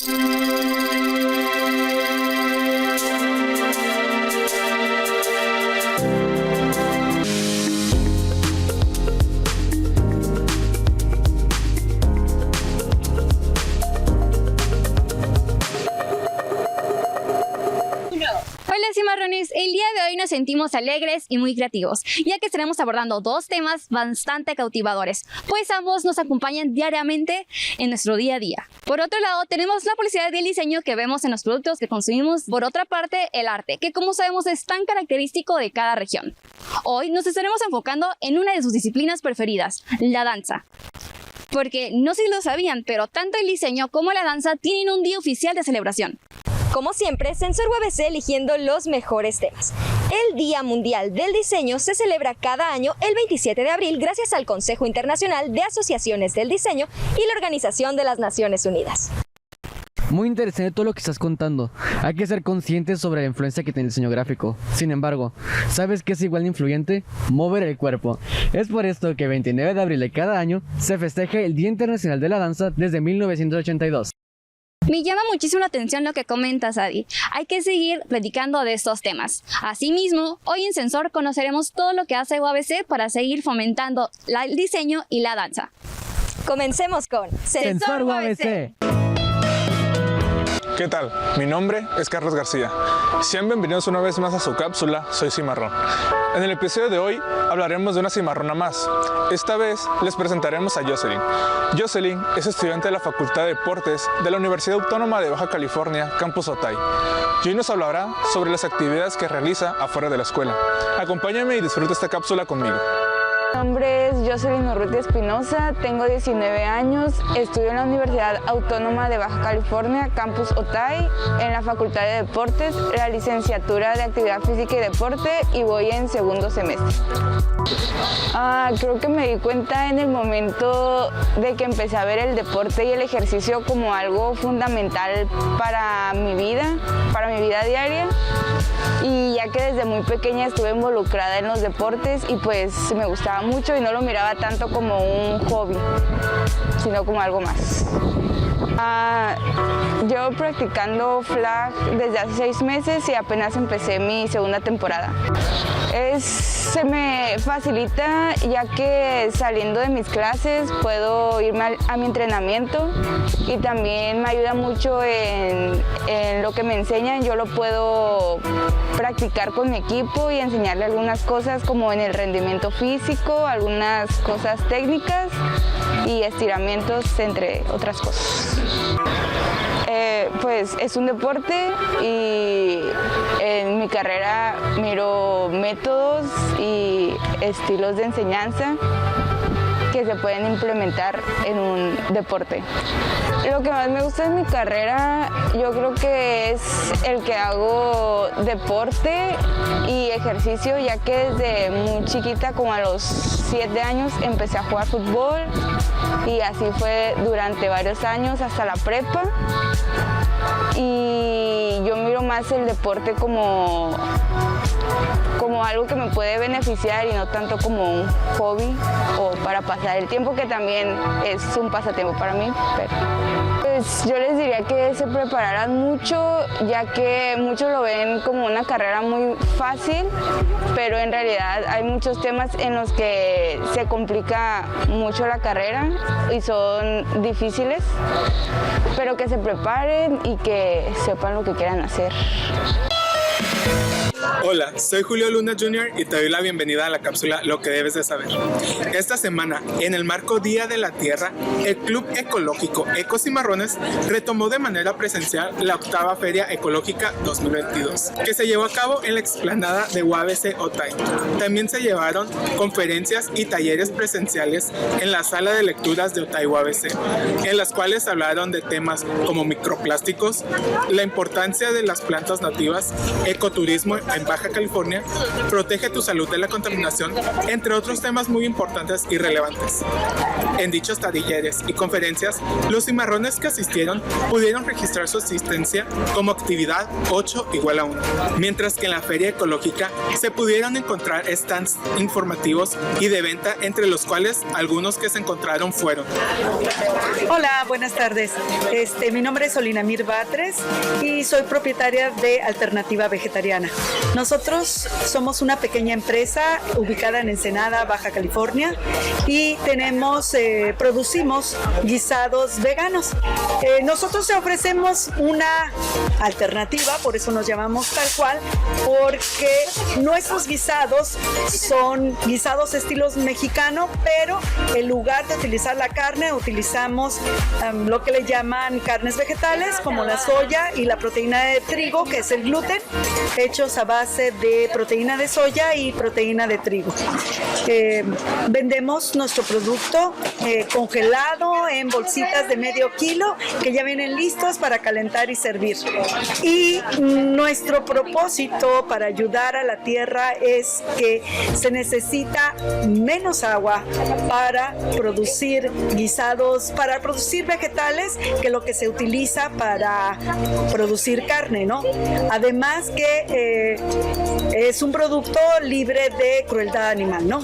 Hola cimarrones, el día de hoy nos sentimos alegres y muy creativos, ya que estaremos abordando dos temas bastante cautivadores, pues ambos nos acompañan diariamente en nuestro día a día. Por otro lado, tenemos la publicidad del diseño que vemos en los productos que consumimos. Por otra parte, el arte, que como sabemos es tan característico de cada región. Hoy nos estaremos enfocando en una de sus disciplinas preferidas, la danza. Porque no sé si lo sabían, pero tanto el diseño como la danza tienen un día oficial de celebración. Como siempre, Sensor UABC eligiendo los mejores temas. El Día Mundial del Diseño se celebra cada año el 27 de abril gracias al Consejo Internacional de Asociaciones del Diseño y la Organización de las Naciones Unidas. Muy interesante todo lo que estás contando. Hay que ser conscientes sobre la influencia que tiene el diseño gráfico. Sin embargo, ¿sabes qué es igual de influyente? Mover el cuerpo. Es por esto que el 29 de abril de cada año se festeja el Día Internacional de la Danza desde 1982. Me llama muchísimo la atención lo que comentas, Adi. Hay que seguir platicando de estos temas. Asimismo, hoy en Sensor conoceremos todo lo que hace UABC para seguir fomentando el diseño y la danza. Comencemos con Sensor UABC. ¿Qué tal? Mi nombre es Carlos García. Sean bienvenidos una vez más a su cápsula Soy Cimarrón. En el episodio de hoy hablaremos de una cimarrona más. Esta vez les presentaremos a Jocelyn. Jocelyn es estudiante de la Facultad de Deportes de la Universidad Autónoma de Baja California, Campus Otay. Y hoy nos hablará sobre las actividades que realiza afuera de la escuela. Acompáñame y disfruta esta cápsula conmigo. Mi nombre es Jocelyn Urrutia Espinosa, tengo 19 años, estudio en la Universidad Autónoma de Baja California, Campus Otay, en la Facultad de Deportes, la licenciatura de Actividad Física y Deporte y voy en segundo semestre. Creo que me di cuenta en el momento de que empecé a ver el deporte y el ejercicio como algo fundamental para mi vida diaria. Y ya que desde muy pequeña estuve involucrada en los deportes y pues me gustaba mucho y no lo miraba tanto como un hobby, sino como algo más. Llevo practicando flag desde hace 6 meses y apenas empecé mi segunda temporada. Se me facilita ya que saliendo de mis clases puedo irme a mi entrenamiento y también me ayuda mucho en lo que me enseñan. Yo lo puedo practicar con mi equipo y enseñarle algunas cosas como en el rendimiento físico, algunas cosas técnicas y estiramientos, entre otras cosas. Pues es un deporte y en mi carrera miro métodos y estilos de enseñanza que se pueden implementar en un deporte. Lo que más me gusta de mi carrera, yo creo que es el que hago deporte y ejercicio, ya que desde muy chiquita, como a los 7 años, empecé a jugar fútbol y así fue durante varios años hasta la prepa. Y yo miro más el deporte como algo que me puede beneficiar y no tanto como un hobby o para pasar el tiempo, que también es un pasatiempo para mí. Pero pues yo les diría que se prepararan mucho, ya que muchos lo ven como una carrera muy fácil, pero en realidad hay muchos temas en los que se complica mucho la carrera y son difíciles, pero que se preparen y que sepan lo que quieran hacer. Hola, soy Julio Luna Jr. y te doy la bienvenida a la cápsula Lo que debes de saber. Esta semana, en el marco Día de la Tierra, el Club Ecológico Ecocimarrones retomó de manera presencial la 8ª Feria Ecológica 2022, que se llevó a cabo en la explanada de UABC Otay. También se llevaron conferencias y talleres presenciales en la sala de lecturas de Otay UABC, en las cuales hablaron de temas como microplásticos, la importancia de las plantas nativas, ecoturismo en Baja California, protege tu salud de la contaminación, entre otros temas muy importantes y relevantes. En dichos talleres y conferencias, los cimarrones que asistieron pudieron registrar su asistencia como actividad 8=1, mientras que en la feria ecológica se pudieron encontrar stands informativos y de venta, entre los cuales algunos que se encontraron fueron: Hola, buenas tardes. Mi nombre es Olinamir Batres y soy propietaria de Alternativa Vegetariana. Nosotros somos una pequeña empresa ubicada en Ensenada, Baja California, y producimos guisados veganos. Nosotros ofrecemos una alternativa, por eso nos llamamos tal cual, porque nuestros guisados son guisados estilos mexicano, pero en lugar de utilizar la carne, utilizamos lo que le llaman carnes vegetales, como la soya y la proteína de trigo, que es el gluten, hechos a base de proteína de soya y proteína de trigo. Vendemos nuestro producto congelado en bolsitas de medio kilo, que ya vienen listos para calentar y servir. Y nuestro propósito para ayudar a la tierra es que se necesita menos agua para producir guisados, para producir vegetales, que lo que se utiliza para producir carne, ¿no? Además que es un producto libre de crueldad animal, ¿no?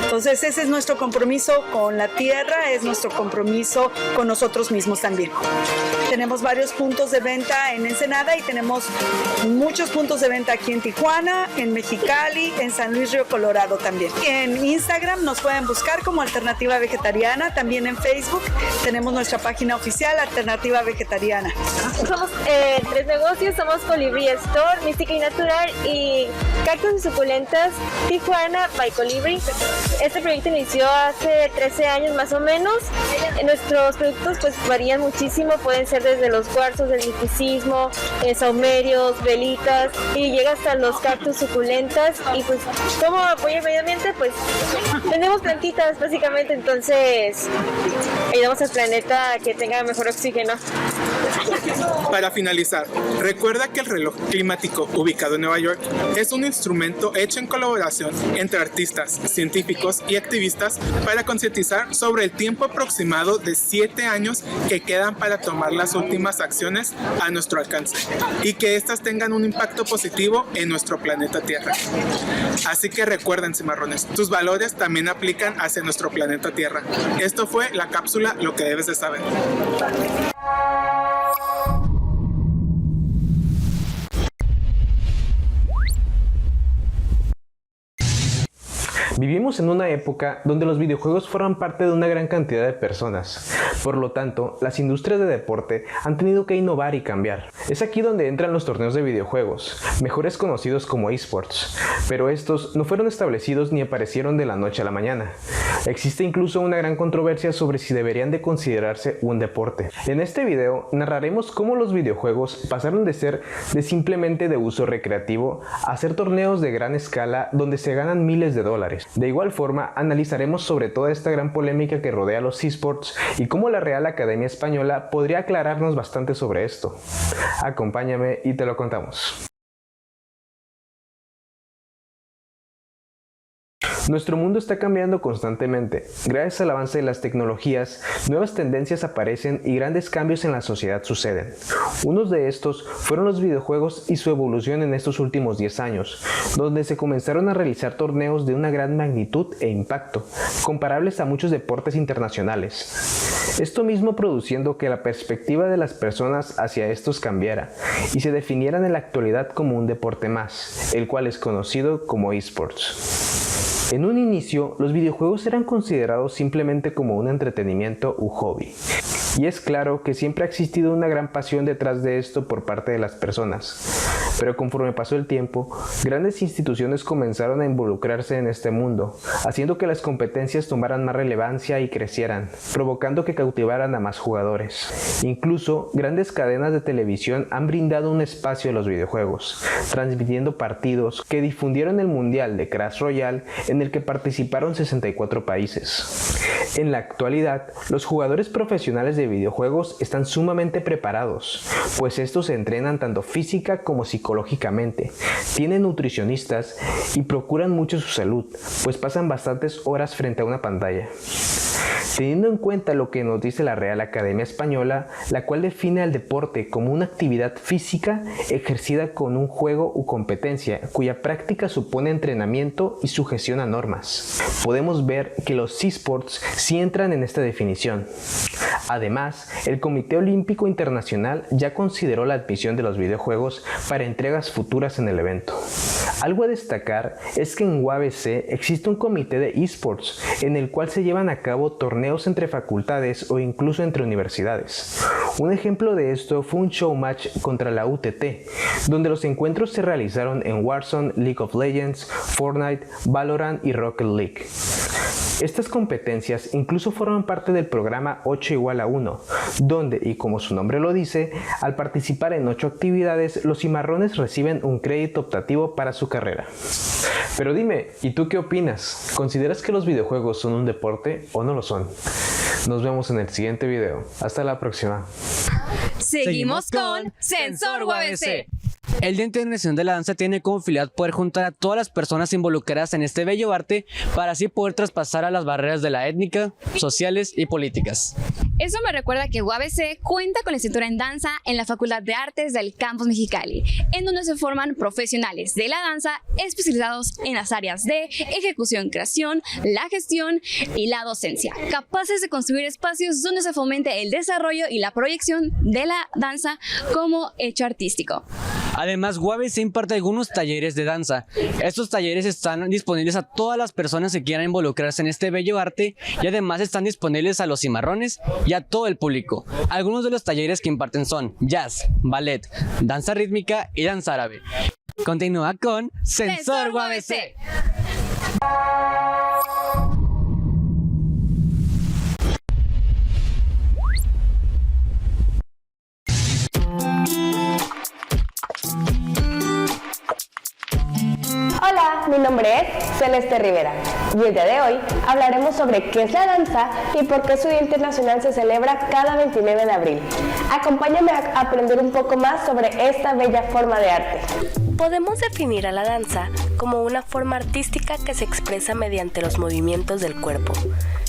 Entonces ese es nuestro compromiso con la tierra, es nuestro compromiso con nosotros mismos también. Tenemos varios puntos de venta en Ensenada y tenemos muchos puntos de venta aquí en Tijuana, en Mexicali, en San Luis Río Colorado también. En Instagram nos pueden buscar como Alternativa Vegetariana, también en Facebook tenemos nuestra página oficial Alternativa Vegetariana. Somos tres negocios, somos Colibri Store, Mística y Natural y Cactus y Suculentas Tijuana by Colibri. Este proyecto inició hace 13 años más o menos. Nuestros productos pues varían muchísimo, pueden ser desde los cuarzos del misticismo, saumerios, velitas y llega hasta los cactus suculentas. Y pues como apoyo al medio ambiente pues tenemos plantitas básicamente, entonces ayudamos al planeta a que tenga mejor oxígeno. Para finalizar, recuerda que el reloj climático ubicado en Nueva York es un instrumento hecho en colaboración entre artistas, científicos y activistas para concientizar sobre el tiempo aproximado de 7 años que quedan para tomar las últimas acciones a nuestro alcance y que éstas tengan un impacto positivo en nuestro planeta Tierra. Así que recuerden, cimarrones, tus valores también aplican hacia nuestro planeta Tierra. Esto fue la cápsula Lo que debes de saber. Vivimos en una época donde los videojuegos forman parte de una gran cantidad de personas. Por lo tanto, las industrias de deporte han tenido que innovar y cambiar. Es aquí donde entran los torneos de videojuegos, mejores conocidos como eSports, pero estos no fueron establecidos ni aparecieron de la noche a la mañana. Existe incluso una gran controversia sobre si deberían de considerarse un deporte. En este video narraremos cómo los videojuegos pasaron de ser simplemente de uso recreativo a ser torneos de gran escala donde se ganan miles de dólares. De igual forma, analizaremos sobre toda esta gran polémica que rodea los eSports y cómo la Real Academia Española podría aclararnos bastante sobre esto. Acompáñame y te lo contamos. Nuestro mundo está cambiando constantemente. Gracias al avance de las tecnologías, nuevas tendencias aparecen y grandes cambios en la sociedad suceden. Unos de estos fueron los videojuegos y su evolución en estos últimos 10 años, donde se comenzaron a realizar torneos de una gran magnitud e impacto, comparables a muchos deportes internacionales. Esto mismo produciendo que la perspectiva de las personas hacia estos cambiara y se definieran en la actualidad como un deporte más, el cual es conocido como eSports. En un inicio, los videojuegos eran considerados simplemente como un entretenimiento u hobby. Y es claro que siempre ha existido una gran pasión detrás de esto por parte de las personas. Pero conforme pasó el tiempo, grandes instituciones comenzaron a involucrarse en este mundo, haciendo que las competencias tomaran más relevancia y crecieran, provocando que cautivaran a más jugadores. Incluso, grandes cadenas de televisión han brindado un espacio a los videojuegos, transmitiendo partidos que difundieron el Mundial de Clash Royale en el que participaron 64 países. En la actualidad, los jugadores profesionales de de videojuegos están sumamente preparados, pues estos se entrenan tanto física como psicológicamente, tienen nutricionistas y procuran mucho su salud, pues pasan bastantes horas frente a una pantalla. Teniendo en cuenta lo que nos dice la Real Academia Española, la cual define al deporte como una actividad física ejercida con un juego u competencia, cuya práctica supone entrenamiento y sujeción a normas. Podemos ver que los eSports sí entran en esta definición. Además, el Comité Olímpico Internacional ya consideró la admisión de los videojuegos para entregas futuras en el evento. Algo a destacar es que en UABC existe un comité de eSports en el cual se llevan a cabo torneos entre facultades o incluso entre universidades. Un ejemplo de esto fue un showmatch contra la UTT, donde los encuentros se realizaron en Warzone, League of Legends, Fortnite, Valorant y Rocket League. Estas competencias incluso forman parte del programa 8=1, donde, y como su nombre lo dice, al participar en 8 actividades, los cimarrones reciben un crédito optativo para su carrera. Pero dime, ¿y tú qué opinas? ¿Consideras que los videojuegos son un deporte o no lo son? Nos vemos en el siguiente video. Hasta la próxima. Seguimos con Sensor UABC. El Día Internacional de la Danza tiene como finalidad poder juntar a todas las personas involucradas en este bello arte para así poder traspasar a las barreras de la étnica, sociales y políticas. Eso me recuerda que UABC cuenta con licenciatura en danza en la Facultad de Artes del Campus Mexicali, en donde se forman profesionales de la danza especializados en las áreas de ejecución, creación, la gestión y la docencia, capaces de construir espacios donde se fomente el desarrollo y la proyección de la danza como hecho artístico. Además, UABC imparte algunos talleres de danza. Estos talleres están disponibles a todas las personas que quieran involucrarse en este bello arte y además están disponibles a los cimarrones y a todo el público. Algunos de los talleres que imparten son jazz, ballet, danza rítmica y danza árabe. Continúa con Sensor UABC. Hola, mi nombre es Celeste Rivera y el día de hoy hablaremos sobre qué es la danza y por qué su Día Internacional se celebra cada 29 de abril. Acompáñame a aprender un poco más sobre esta bella forma de arte. Podemos definir a la danza como una forma artística que se expresa mediante los movimientos del cuerpo.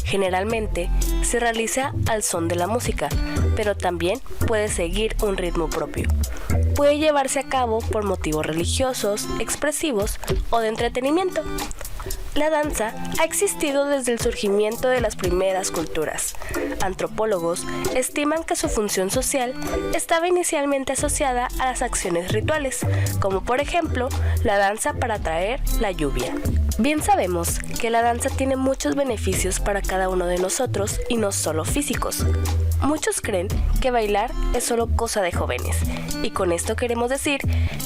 Generalmente se realiza al son de la música, pero también puede seguir un ritmo propio. Puede llevarse a cabo por motivos religiosos, expresivos o de entretenimiento. La danza ha existido desde el surgimiento de las primeras culturas. Antropólogos estiman que su función social estaba inicialmente asociada a las acciones rituales, como por ejemplo la danza para atraer la lluvia. Bien sabemos que la danza tiene muchos beneficios para cada uno de nosotros y no solo físicos. Muchos creen que bailar es solo cosa de jóvenes, y con esto queremos decir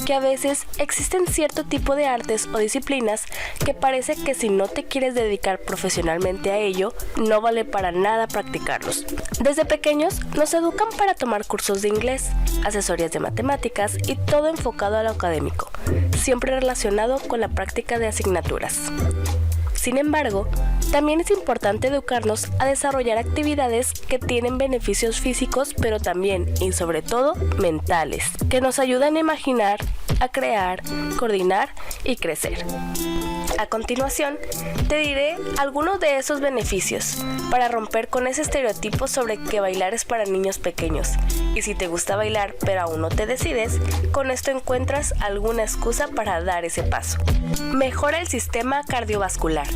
que a veces existen cierto tipo de artes o disciplinas que parece que si no te quieres dedicar profesionalmente a ello, no vale para nada practicarlos. Desde pequeños nos educan para tomar cursos de inglés, asesorías de matemáticas y todo enfocado a lo académico, siempre relacionado con la práctica de asignaturas. Sin embargo, también es importante educarnos a desarrollar actividades que tienen beneficios físicos, pero también y sobre todo mentales, que nos ayudan a imaginar, a crear, coordinar y crecer. A continuación, te diré algunos de esos beneficios para romper con ese estereotipo sobre que bailar es para niños pequeños. Y si te gusta bailar pero aún no te decides, con esto encuentras alguna excusa para dar ese paso. Mejora el sistema cardiovascular.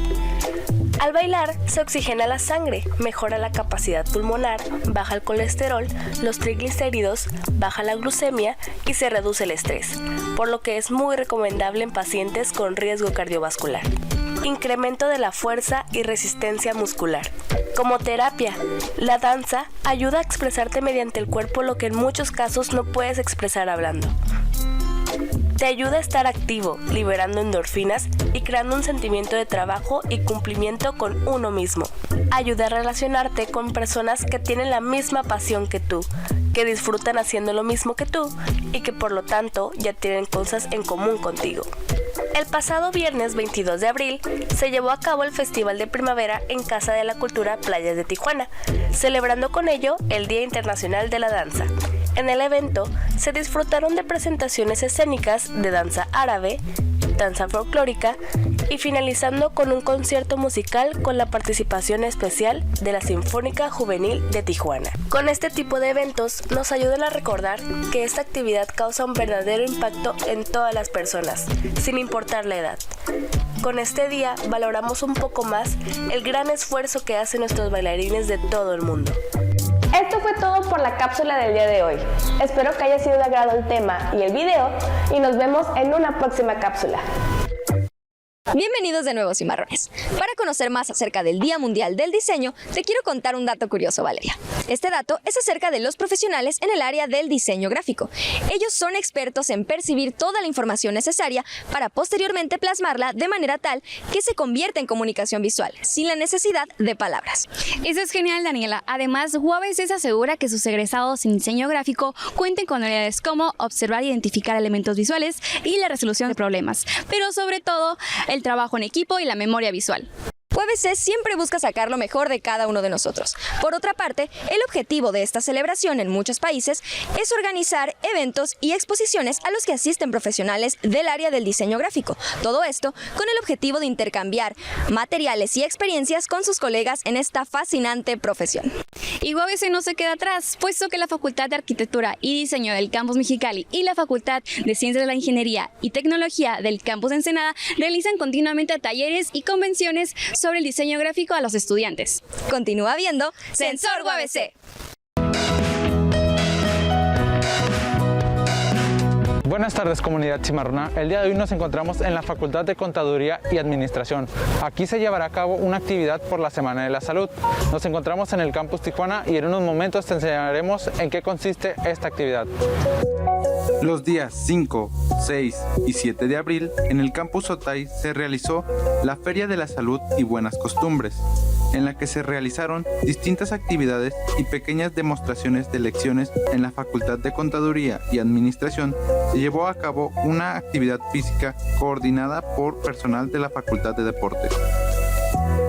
Al bailar se oxigena la sangre, mejora la capacidad pulmonar, baja el colesterol, los triglicéridos, baja la glucemia y se reduce el estrés, por lo que es muy recomendable en pacientes con riesgo cardiovascular. Incremento de la fuerza y resistencia muscular. Como terapia, la danza ayuda a expresarte mediante el cuerpo lo que en muchos casos no puedes expresar hablando. Te ayuda a estar activo, liberando endorfinas y creando un sentimiento de trabajo y cumplimiento con uno mismo. Ayuda a relacionarte con personas que tienen la misma pasión que tú, que disfrutan haciendo lo mismo que tú y que por lo tanto ya tienen cosas en común contigo. El pasado viernes 22 de abril se llevó a cabo el Festival de Primavera en Casa de la Cultura Playas de Tijuana, celebrando con ello el Día Internacional de la Danza. En el evento se disfrutaron de presentaciones escénicas de danza árabe, danza folclórica y finalizando con un concierto musical con la participación especial de la Sinfónica Juvenil de Tijuana. Con este tipo de eventos nos ayudan a recordar que esta actividad causa un verdadero impacto en todas las personas, sin importar la edad. Con este día valoramos un poco más el gran esfuerzo que hacen nuestros bailarines de todo el mundo. Esto fue todo por la cápsula del día de hoy. Espero que haya sido de agrado el tema y el video y nos vemos en una próxima cápsula. Bienvenidos de nuevo, cimarrones. Para conocer más acerca del Día Mundial del Diseño, te quiero contar un dato curioso, Valeria. Este dato es acerca de los profesionales en el área del diseño gráfico. Ellos son expertos en percibir toda la información necesaria para posteriormente plasmarla de manera tal que se convierta en comunicación visual, sin la necesidad de palabras. Eso es genial, Daniela. Además, UABC asegura que sus egresados en diseño gráfico cuenten con habilidades como observar e identificar elementos visuales y la resolución de problemas, pero sobre todo el trabajo en equipo y la memoria visual. UABC siempre busca sacar lo mejor de cada uno de nosotros. Por otra parte, el objetivo de esta celebración en muchos países es organizar eventos y exposiciones a los que asisten profesionales del área del diseño gráfico. Todo esto con el objetivo de intercambiar materiales y experiencias con sus colegas en esta fascinante profesión. Y UABC no se queda atrás, puesto que la Facultad de Arquitectura y Diseño del Campus Mexicali y la Facultad de Ciencias de la Ingeniería y Tecnología del Campus Ensenada realizan continuamente talleres y convenciones sobre el diseño gráfico a los estudiantes. Continúa viendo Sensor UABC. Buenas tardes, comunidad cimarrona. El día de hoy nos encontramos en la Facultad de Contaduría y Administración. Aquí se llevará a cabo una actividad por la Semana de la Salud. Nos encontramos en el Campus Tijuana y en unos momentos te enseñaremos en qué consiste esta actividad. Los días 5, 6 y 7 de abril, en el Campus Otay se realizó la Feria de la Salud y Buenas Costumbres, en la que se realizaron distintas actividades y pequeñas demostraciones de lecciones. En la Facultad de Contaduría y Administración se llevó a cabo una actividad física coordinada por personal de la Facultad de Deportes.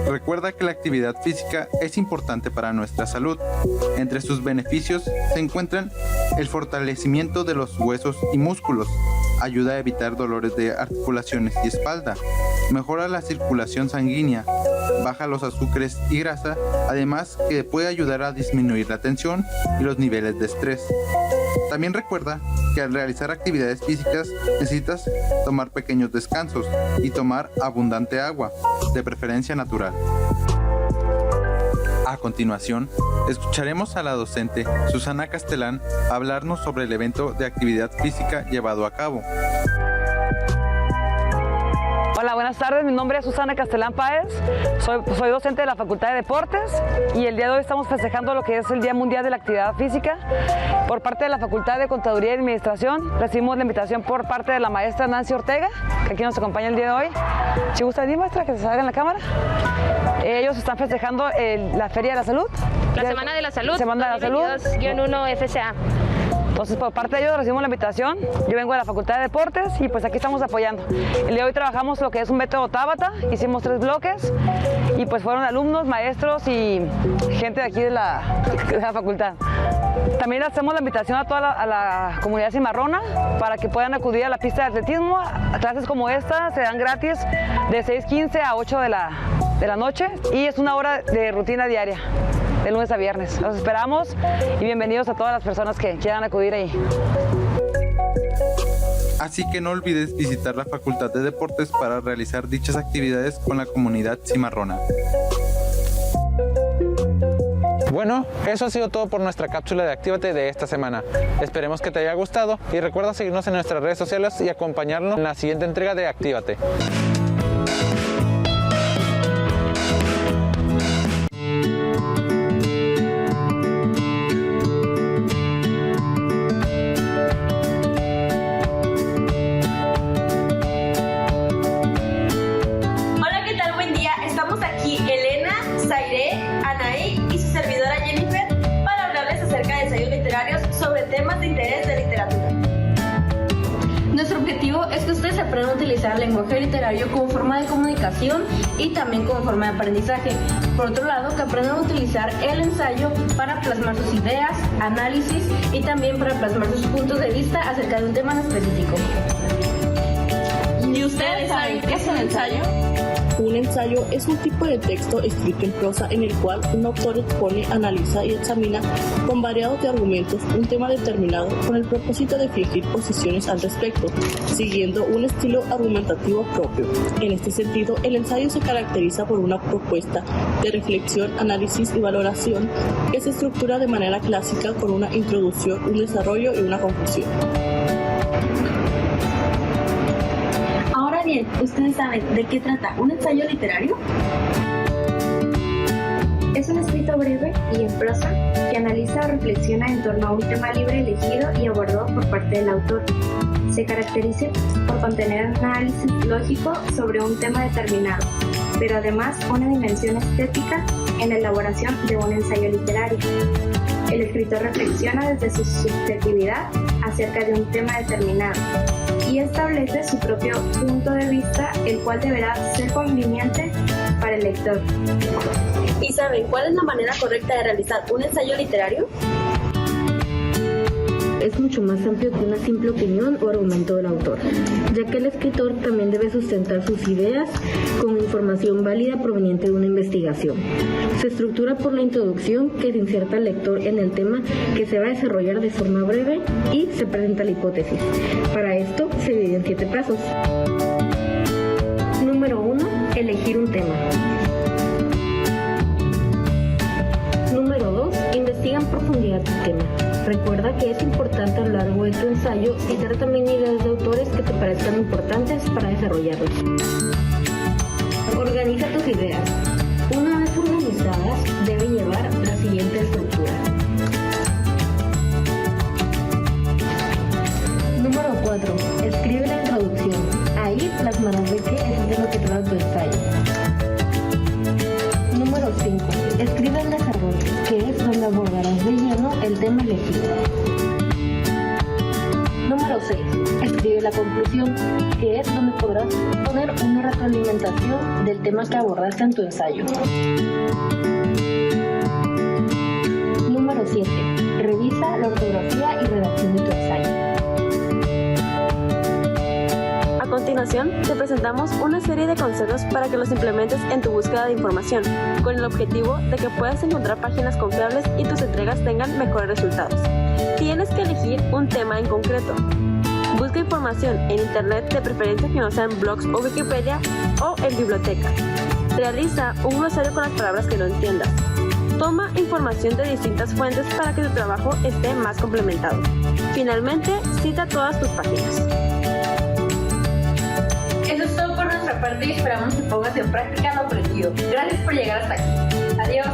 Recuerda que la actividad física es importante para nuestra salud. Entre sus beneficios se encuentran el fortalecimiento de los huesos y músculos, ayuda a evitar dolores de articulaciones y espalda, mejora la circulación sanguínea, baja los azúcares y grasa, además que puede ayudar a disminuir la tensión y los niveles de estrés. También recuerda que al realizar actividades físicas necesitas tomar pequeños descansos y tomar abundante agua, de preferencia natural. A continuación, escucharemos a la docente Susana Castelán hablarnos sobre el evento de actividad física llevado a cabo. Hola, buenas tardes. Mi nombre es Susana Castelán Páez. Soy docente de la Facultad de Deportes y el día de hoy estamos festejando lo que es el Día Mundial de la Actividad Física. Por parte de la Facultad de Contaduría y Administración recibimos la invitación por parte de la maestra Nancy Ortega, que aquí nos acompaña el día de hoy. Si gusta venir, maestra, que se salga en la cámara. Ellos están festejando la Feria de la Salud. La Semana de la Salud. Semana de la Salud. 2022-1 FCA. Entonces, por parte de ellos recibimos la invitación. Yo vengo de la Facultad de Deportes y pues aquí estamos apoyando. El día de hoy trabajamos lo que es un método Tabata, hicimos 3 bloques y pues fueron alumnos, maestros y gente de aquí de la facultad. También hacemos la invitación a toda la comunidad cimarrona para que puedan acudir a la pista de atletismo. Clases como esta se dan gratis de 6:15 a 8 de la noche y es 1 hora de rutina diaria, de lunes a viernes. Los esperamos y bienvenidos a todas las personas que quieran acudir ahí. Así que no olvides visitar la Facultad de Deportes para realizar dichas actividades con la comunidad cimarrona. Bueno, eso ha sido todo por nuestra cápsula de Actívate de esta semana. Esperemos que te haya gustado y recuerda seguirnos en nuestras redes sociales y acompañarnos en la siguiente entrega de Actívate. Nuestro objetivo es que ustedes aprendan a utilizar el lenguaje literario como forma de comunicación y también como forma de aprendizaje. Por otro lado, que aprendan a utilizar el ensayo para plasmar sus ideas, análisis y también para plasmar sus puntos de vista acerca de un tema en específico. ¿Y ustedes saben qué es un ensayo? Un ensayo es un tipo de texto escrito en prosa en el cual un autor expone, analiza y examina con variados de argumentos un tema determinado con el propósito de fingir posiciones al respecto, siguiendo un estilo argumentativo propio. En este sentido, el ensayo se caracteriza por una propuesta de reflexión, análisis y valoración que se estructura de manera clásica con una introducción, un desarrollo y una conclusión. Ahora bien, ¿ustedes saben de qué trata un ensayo literario? Es un escrito breve y en prosa que analiza o reflexiona en torno a un tema libre elegido y abordado por parte del autor. Se caracteriza por contener un análisis lógico sobre un tema determinado, pero además una dimensión estética en la elaboración de un ensayo literario. El escritor reflexiona desde su subjetividad acerca de un tema determinado y establece su propio punto de vista, el cual deberá ser conveniente para el lector. ¿Y saben cuál es la manera correcta de realizar un ensayo literario? Es mucho más amplio que una simple opinión o argumento del autor, ya que el escritor también debe sustentar sus ideas con información válida proveniente de una investigación. Se estructura por la introducción que se inserta al lector en el tema que se va a desarrollar de forma breve y se presenta la hipótesis. Para esto se divide en 7 pasos. Número 1. Elegir un tema. Número 2. Investiga en profundidad tu tema. Recuerda que es importante a lo largo de tu ensayo citar también ideas de autores que te parezcan importantes para desarrollarlos. Organiza tus ideas. Una vez organizadas, debe llevar la siguiente estructura. Número 4. Escribe la introducción. Ahí plasmarás de qué es de lo que trata tu ensayo. Número 5. Escribe el desarrollo, que es donde abordarás de lleno el tema elegido. Número 6. Escribe la conclusión, que es donde podrás poner una retroalimentación del tema que abordaste en tu ensayo. Número 7. Revisa la ortografía y redacción de tu ensayo. A continuación, te presentamos una serie de consejos para que los implementes en tu búsqueda de información, con el objetivo de que puedas encontrar páginas confiables y tus entregas tengan mejores resultados. Tienes que elegir un tema en concreto. Busca información en internet, de preferencia que no sean blogs o Wikipedia, o en bibliotecas. Realiza un glosario con las palabras que no entiendas. Toma información de distintas fuentes para que tu trabajo esté más complementado. Finalmente, cita todas tus páginas. Eso es todo por nuestra parte y esperamos que pongas en práctica lo aprendido. Gracias por llegar hasta aquí. Adiós.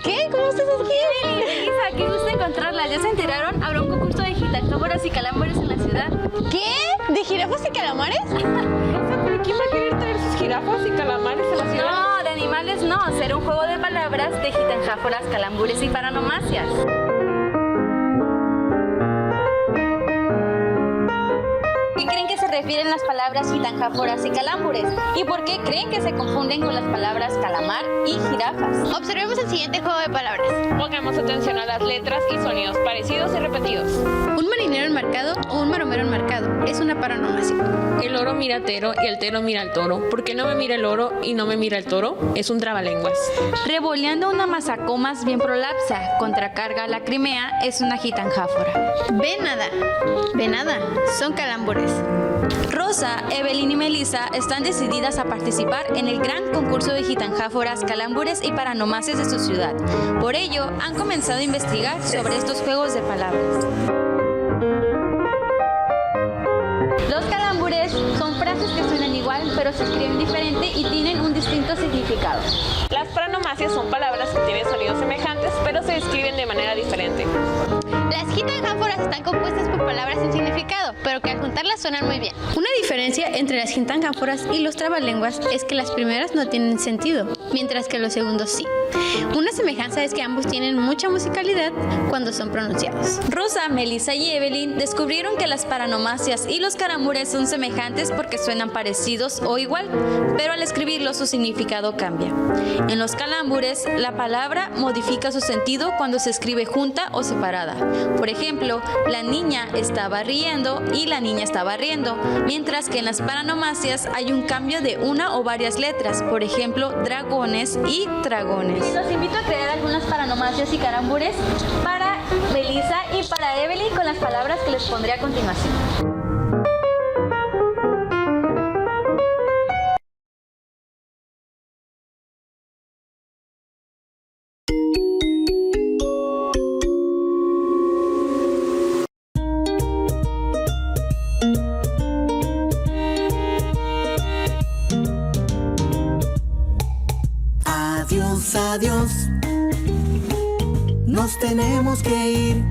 ¿Qué? ¿Cómo estás aquí? Elisa, qué gusto encontrarlas. ¿Ya se enteraron? Habrá un concurso de jitanjáforas y calambres en la ciudad. ¿Qué? ¿De jirafas y calamares? ¿Pero quién va a querer traer sus jirafas y calamares a la ciudad? No, de animales no. Será un juego de palabras de jitanjáforas, calambures y paranomasias. ¿Qué creen que se refieren las palabras jitanjáforas y calambures? ¿Y por qué creen que se confunden con las palabras calamar y jirafas? Observemos el siguiente juego de palabras. Pongamos atención a las letras y sonidos parecidos y repetidos. Un marinero enmarcado o un maromero enmarcado es una paronomasia. El loro mira al tero y el tero mira al toro. ¿Por qué no me mira el loro y no me mira el toro? Es un trabalenguas. Revoleando una masacomas bien prolapsa, contracarga la Crimea es una jitanjáfora. Venada, son calambures. Rosa, Evelyn y Melissa están decididas a participar en el gran concurso de jitanjáforas, calambures y paranomasias de su ciudad. Por ello, han comenzado a investigar sobre estos juegos de palabras. Los calambures calambures son frases que suenan igual, pero se escriben diferente y tienen un distinto significado. Las paranomasias son palabras que tienen sonidos semejantes, pero se escriben de manera diferente. Las gitangánforas están compuestas por palabras sin significado, pero que al juntarlas suenan muy bien. Una diferencia entre las gitangánforas y los trabalenguas es que las primeras no tienen sentido, mientras que los segundos sí. Una semejanza es que ambos tienen mucha musicalidad cuando son pronunciados. Rosa, Melissa y Evelyn descubrieron que las paranomasias y los calambures son semejantes porque suenan parecidos o igual, pero al escribirlos su significado cambia. En los calambures, la palabra modifica su sentido cuando se escribe junta o separada. Por ejemplo, la niña estaba riendo y la niña estaba riendo, mientras que en las paranomasias hay un cambio de una o varias letras, por ejemplo, dragones y dragones. Y los invito a crear algunas paranomasias y calambures para Melissa y para Evelyn con las palabras que les pondré a continuación. Adiós, adiós, nos tenemos que ir.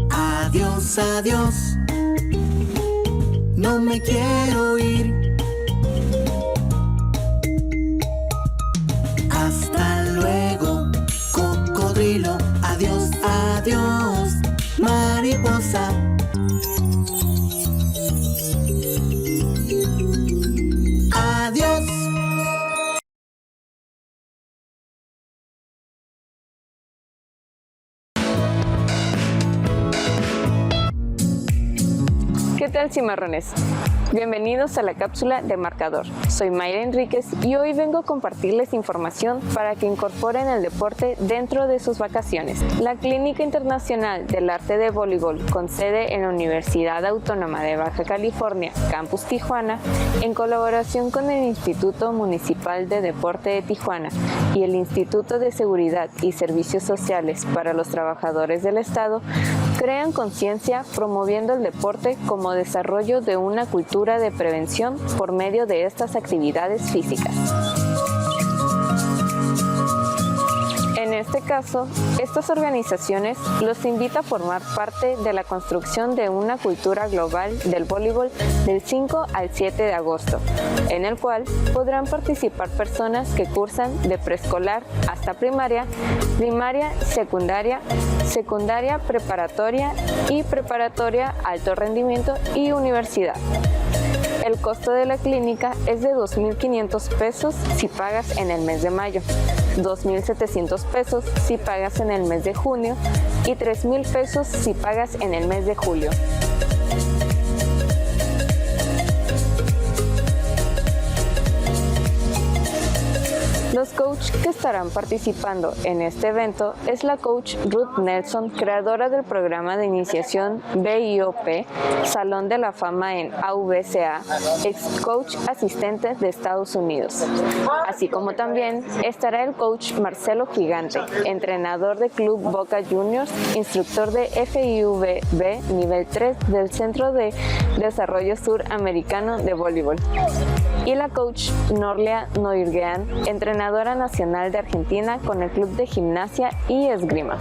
Adiós, adiós, no me quiero ir. Hasta luego, cocodrilo. Adiós, adiós, mariposa. Adiós. ¿Qué tal, cimarrones? Bienvenidos a la cápsula de Marcador. Soy Mayra Enríquez y hoy vengo a compartirles información para que incorporen el deporte dentro de sus vacaciones. La Clínica Internacional del Arte de Voleibol, con sede en la Universidad Autónoma de Baja California, Campus Tijuana, en colaboración con el Instituto Municipal de Deporte de Tijuana y el Instituto de Seguridad y Servicios Sociales para los Trabajadores del Estado, crean conciencia promoviendo el deporte como desarrollo de una cultura de prevención por medio de estas actividades físicas. En este caso, estas organizaciones los invita a formar parte de la construcción de una cultura global del voleibol del 5 al 7 de agosto, en el cual podrán participar personas que cursan de preescolar hasta primaria, primaria, secundaria, secundaria preparatoria y preparatoria alto rendimiento y universidad. El costo de la clínica es de 2.500 pesos si pagas en el mes de mayo, 2.700 pesos si pagas en el mes de junio y 3.000 pesos si pagas en el mes de julio. Los coaches que estarán participando en este evento es la coach Ruth Nelson, creadora del programa de iniciación BIOP, Salón de la Fama en AVCA, ex coach asistente de Estados Unidos. Así como también estará el coach Marcelo Gigante, entrenador de Club Boca Juniors, instructor de FIVB nivel 3 del Centro de Desarrollo Suramericano de Voleibol. Y la coach Norlia Noirguean, entrenadora nacional de Argentina con el Club de Gimnasia y Esgrima.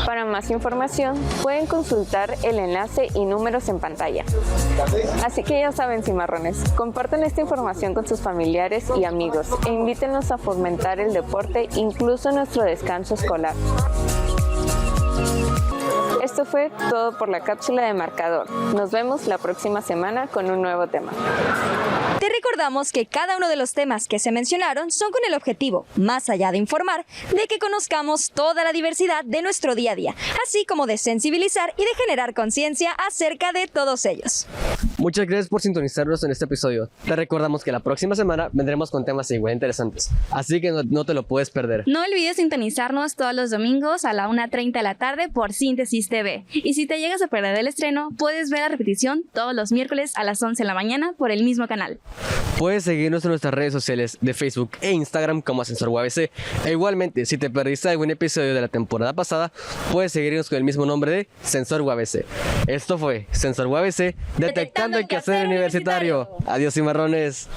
Para más información, pueden consultar el enlace y números en pantalla. Así que ya saben, cimarrones, compartan esta información con sus familiares y amigos e invítenlos a fomentar el deporte incluso en nuestro descanso escolar. Esto fue todo por la cápsula de Marcador. Nos vemos la próxima semana con un nuevo tema. Te recordamos que cada uno de los temas que se mencionaron son con el objetivo, más allá de informar, de que conozcamos toda la diversidad de nuestro día a día, así como de sensibilizar y de generar conciencia acerca de todos ellos. Muchas gracias por sintonizarnos en este episodio. Te recordamos que la próxima semana vendremos con temas igual interesantes, así que no te lo puedes perder. No olvides sintonizarnos todos los domingos a la 1:30 de la tarde por Síntesis TV. Y si te llegas a perder el estreno, puedes ver la repetición todos los miércoles a las 11 de la mañana por el mismo canal. Puedes seguirnos en nuestras redes sociales de Facebook e Instagram como Ascensor UABC. E igualmente, si te perdiste algún episodio de la temporada pasada, puedes seguirnos con el mismo nombre de Sensor UABC. Esto fue Sensor UABC, detectando el quehacer universitario. Adiós, cimarrones.